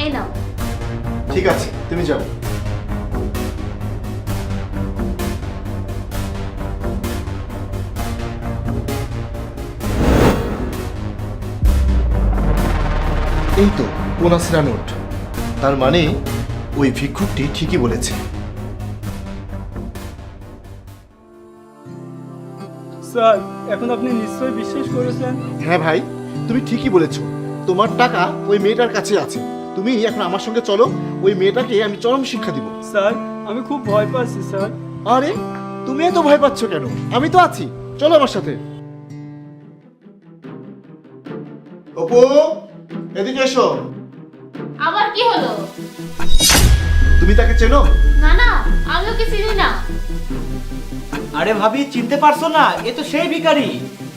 এই নাও। ঠিক আছে, তুমি যাও। এই তো কোনাসিরা নোট। তার মানে ওই ভিক্ষুকটি ঠিকই বলেছে। স্যার, এখন আপনি নিশ্চয়ই বিশ্বাস করেছেন? হ্যাঁ ভাই, তুমি ঠিকই বলেছো। তোমার টাকা ওই মেয়েটার কাছে আছে। তুমি এখন আমার সঙ্গে চলো, ওই মেয়েটাকে আমি চরম শিক্ষা দিব। স্যার, আমি খুব ভয় পাচ্ছি স্যার। আরে তুমি এত ভয় পাচ্ছ কেন? আমি তো আছি, চলো আমার সাথে। অপু, এদিকে এসো। আবার কি হলো? তুমি তাকে চেনো? না না, আমি ওকে চিনি না। আরে ভাবি, চিনতে পারছো না? এ তো সেই ভিখারি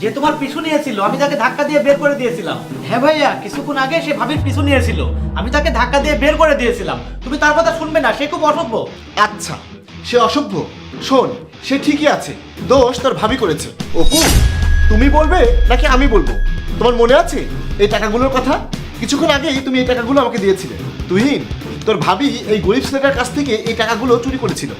যে তোমার পিছু নিয়েছিল। আমি তাকে ধাক্কা দিয়ে বের করে দিয়েছিলাম। হ্যাঁ ভাইয়া, কিছুক্ষণ আগে সে ভাবির পিছু নিয়েছিল, আমি তাকে ধাক্কা দিয়ে বের করে দিয়েছিলাম। তুমি তার কথা শুনবে না, সে খুব অসভ্য। আচ্ছা, সে অসভ্য? শোন, সে ঠিকই আছে, দোষ তোর ভাবি করেছে। অপু, তুমি বলবে নাকি আমি বলবো? তোমার মনে আছে এই টাকাগুলোর কথা? কিছুক্ষণ আগেই তুমি এই টাকাগুলো আমাকে দিয়েছিলে। তুহিন, তোর ভাবি এই গরিব ছেলেটার কাছ থেকে এই টাকাগুলো চুরি করেছিল,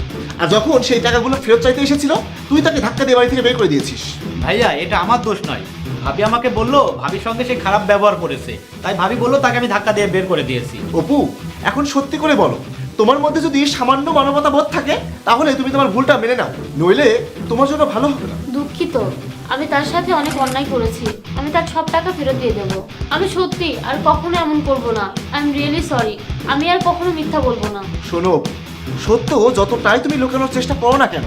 আর যখন সেই টাকাগুলো ফেরত চাইতে এসেছিল তুই তাকে ধাক্কা দিয়ে বাড়ি থেকে বের করে দিয়েছিস। ভাইয়া, এটা আমার দোষ নয়। ভাবি আমাকে বললো ভাবির সঙ্গে সে খারাপ ব্যবহার করেছে, তাই ভাবি বললো তাকে আমি ধাক্কা দিয়ে বের করে দিয়েছি। অপু, এখন সত্যি করে বলো, তোমার মধ্যে যদি সামান্য মানবতা বোধ থাকে তাহলে তুমি তোমার ভুলটা মেনে নাও, নইলে তোমার জন্য ভালো হবে না। দুঃখিত, আমি তার সাথে অনেক অন্যায় করেছি। আমি তার সব টাকা ফেরত দিয়ে দেবো। আমি সত্যি আর কখনো এমন করব না। I am really sorry. আমি আর কখনো মিথ্যা বলবো না। শোনো, সত্য যতটাই তুমি লুকানোর চেষ্টা করো না কেন,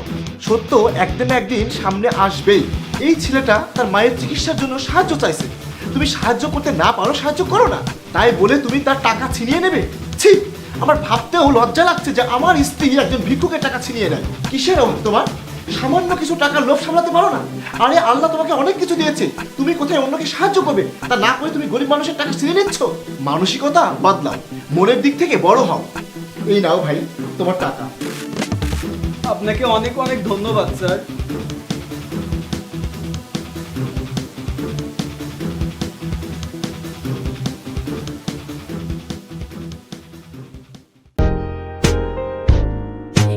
সত্য একদিন না একদিন সামনে আসবেই। এই ছেলেটা তার মায়ের চিকিৎসার জন্য সাহায্য চাইছে, তুমি সাহায্য করতে না পারো, সাহায্য করো না, তাই বলে তুমি তার টাকা ছিনিয়ে নেবে? ছি, আমার ভাবতেও লজ্জা লাগছে যে আমার স্ত্রী একজন ভিক্ষুকের টাকা ছিনিয়ে নেয়। কিসের অভাব তোমার? সামান্য কিছু টাকার লোভ সামলাতে পারো না? আরে আল্লাহ তোমাকে অনেক কিছু দিয়েছে, তুমি কোথায় অন্যকে সাহায্য করবে তা না করে তুমি গরিব মানুষের টাকা ছিনিয়ে নিচ্ছ। মানসিকতা বদলাও, মনের দিক থেকে বড় হও। এই নাও ভাই তোমার টাকা। আপনাকে অনেক অনেক ধন্যবাদ sir.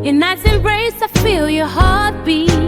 In night's embrace, I feel your heartbeat.